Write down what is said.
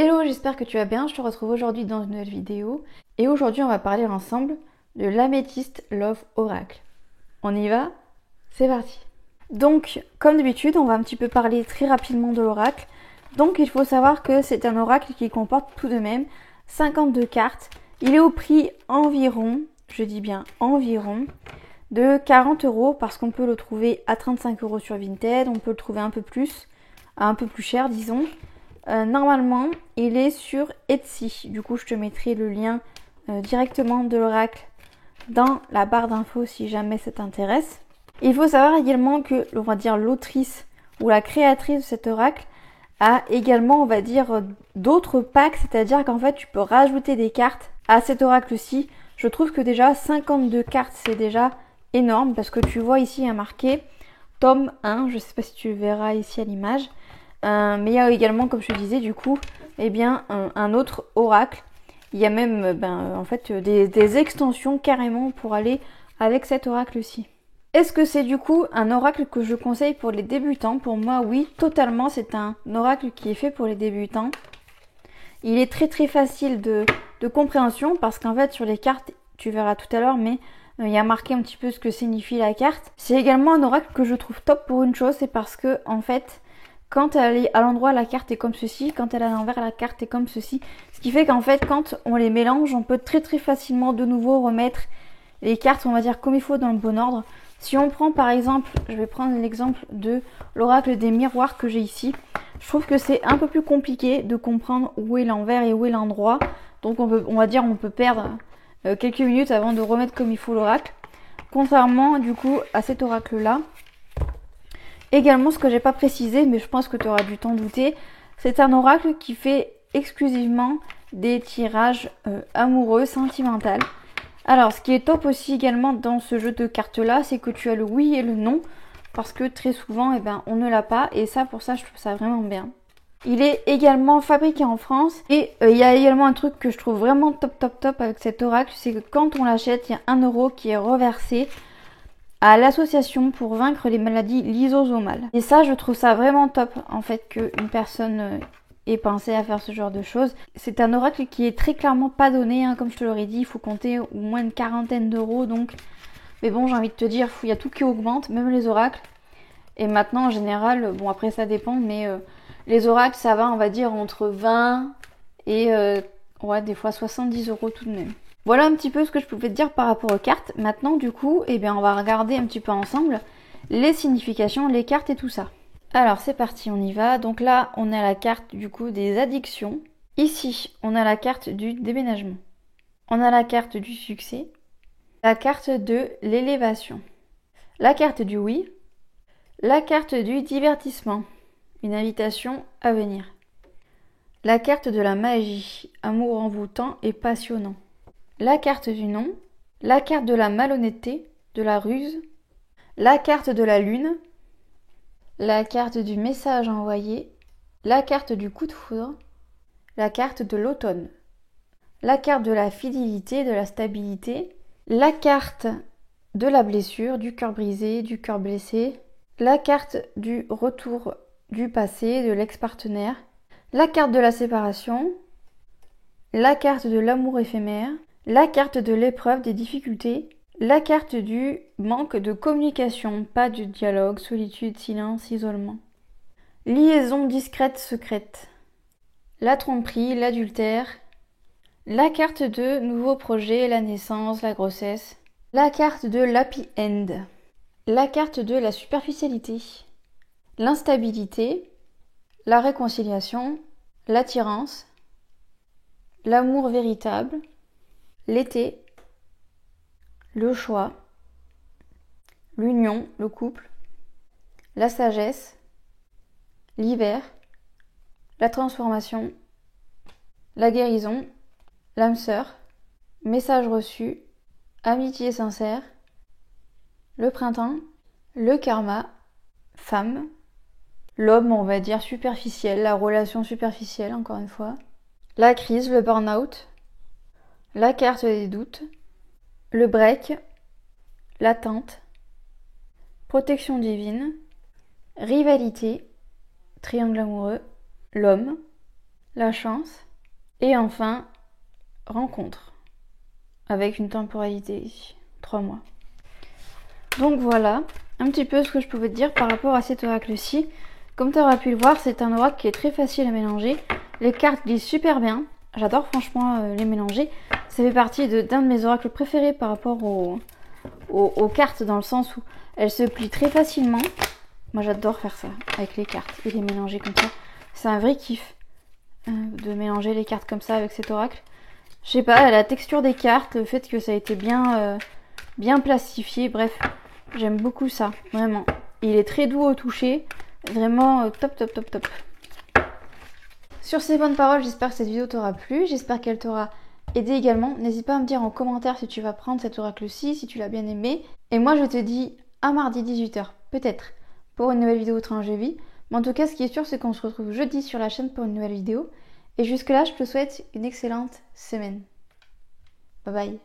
Hello, j'espère que tu vas bien. Je te retrouve aujourd'hui dans une nouvelle vidéo. Et aujourd'hui, on va parler ensemble de l'améthyste Love Oracle. On y va? C'est parti. Donc, comme d'habitude, on va un petit peu parler très rapidement de l'oracle. Donc, il faut savoir que c'est un oracle qui comporte tout de même 52 cartes. Il est au prix environ, je dis bien environ, de 40 € parce qu'on peut le trouver à 35 € sur Vinted. On peut le trouver un peu plus cher, disons. Normalement, il est sur Etsy. Du coup, je te mettrai le lien directement de l'oracle dans la barre d'infos si jamais ça t'intéresse. Il faut savoir également que, on va dire, l'autrice ou la créatrice de cet oracle a également, on va dire, d'autres packs, c'est-à-dire qu'en fait, tu peux rajouter des cartes à cet oracle-ci. Je trouve que déjà 52 cartes, c'est déjà énorme parce que tu vois ici, il y a marqué tome 1. Je ne sais pas si tu le verras ici à l'image. Mais il y a également, comme je te disais, du coup, un autre oracle. Il y a même en fait des extensions carrément pour aller avec cet oracle-ci. Est-ce que c'est du coup un oracle que je conseille pour les débutants? Pour moi, oui, totalement. C'est un oracle qui est fait pour les débutants. Il est très très facile de compréhension parce qu'en fait sur les cartes, tu verras tout à l'heure, mais il y a marqué un petit peu ce que signifie la carte. C'est également un oracle que je trouve top pour une chose, c'est parce que en fait, quand elle est à l'endroit, la carte est comme ceci. Quand elle est à l'envers, la carte est comme ceci. Ce qui fait qu'en fait, quand on les mélange, on peut très très facilement de nouveau remettre les cartes, on va dire, comme il faut dans le bon ordre. Si on prend par exemple, je vais prendre l'exemple de l'oracle des miroirs que j'ai ici. Je trouve que c'est un peu plus compliqué de comprendre où est l'envers et où est l'endroit. Donc on va dire, on peut perdre quelques minutes avant de remettre comme il faut l'oracle. Contrairement du coup à cet oracle-là. Également, ce que j'ai pas précisé, mais je pense que tu auras dû t'en douter, c'est un oracle qui fait exclusivement des tirages amoureux, sentimentaux. Alors, ce qui est top aussi également dans ce jeu de cartes-là, c'est que tu as le oui et le non, parce que très souvent, on ne l'a pas, et ça, pour ça, je trouve ça vraiment bien. Il est également fabriqué en France, et il y a également un truc que je trouve vraiment top avec cet oracle, c'est que quand on l'achète, il y a 1 € qui est reversé à l'association pour vaincre les maladies lysosomales. Et ça, je trouve ça vraiment top, en fait, qu'une personne ait pensé à faire ce genre de choses. C'est un oracle qui est très clairement pas donné, hein, comme je te l'aurais dit, il faut compter au moins une quarantaine d'euros, donc... Mais bon, j'ai envie de te dire, il y a tout qui augmente, même les oracles. Et maintenant, en général, bon, après ça dépend, mais les oracles, ça va, on va dire, entre 20 et, ouais, des fois 70 € tout de même. Voilà un petit peu ce que je pouvais te dire par rapport aux cartes. Maintenant, du coup, on va regarder un petit peu ensemble les significations, les cartes et tout ça. Alors, c'est parti, on y va. Donc là, on a la carte, du coup, des addictions. Ici, on a la carte du déménagement. On a la carte du succès. La carte de l'élévation. La carte du oui. La carte du divertissement. Une invitation à venir. La carte de la magie. Amour envoûtant et passionnant. La carte du non, la carte de la malhonnêteté, de la ruse, la carte de la lune, la carte du message envoyé, la carte du coup de foudre, la carte de l'automne, la carte de la fidélité, de la stabilité, la carte de la blessure, du cœur brisé, du cœur blessé, la carte du retour du passé, de l'ex-partenaire, la carte de la séparation, la carte de l'amour éphémère, la carte de l'épreuve des difficultés, la carte du manque de communication, pas de dialogue, solitude, silence, isolement. Liaison discrète, secrète. La tromperie, l'adultère. La carte de nouveaux projets, la naissance, la grossesse. La carte de l'happy end. La carte de la superficialité. L'instabilité. La réconciliation. L'attirance. L'amour véritable. L'été, le choix, l'union, le couple, la sagesse, l'hiver, la transformation, la guérison, l'âme sœur, message reçu, amitié sincère, le printemps, le karma, femme, l'homme, on va dire superficiel, la relation superficielle, encore une fois, la crise, le burn-out, la carte des doutes, le break, l'attente, protection divine, rivalité, triangle amoureux, l'homme, la chance et enfin rencontre avec une temporalité ici, 3 mois. Donc voilà un petit peu ce que je pouvais te dire par rapport à cet oracle-ci. Comme tu auras pu le voir, c'est un oracle qui est très facile à mélanger. Les cartes glissent super bien. J'adore franchement les mélanger. Ça fait partie d'un de mes oracles préférés par rapport aux cartes, dans le sens où elles se plient très facilement. Moi j'adore faire ça avec les cartes et les mélanger comme ça. C'est un vrai kiff de mélanger les cartes comme ça avec cet oracle. Je sais pas, la texture des cartes, le fait que ça a été bien plastifié, bref, j'aime beaucoup ça, vraiment. Il est très doux au toucher, vraiment top, top, top, top. Sur ces bonnes paroles, j'espère que cette vidéo t'aura plu, j'espère qu'elle t'aura aidé également. N'hésite pas à me dire en commentaire si tu vas prendre cet oracle-ci, si tu l'as bien aimé. Et moi je te dis à mardi 18h, peut-être, pour une nouvelle vidéo Tranche de vie. Mais en tout cas, ce qui est sûr, c'est qu'on se retrouve jeudi sur la chaîne pour une nouvelle vidéo. Et jusque là, je te souhaite une excellente semaine. Bye bye.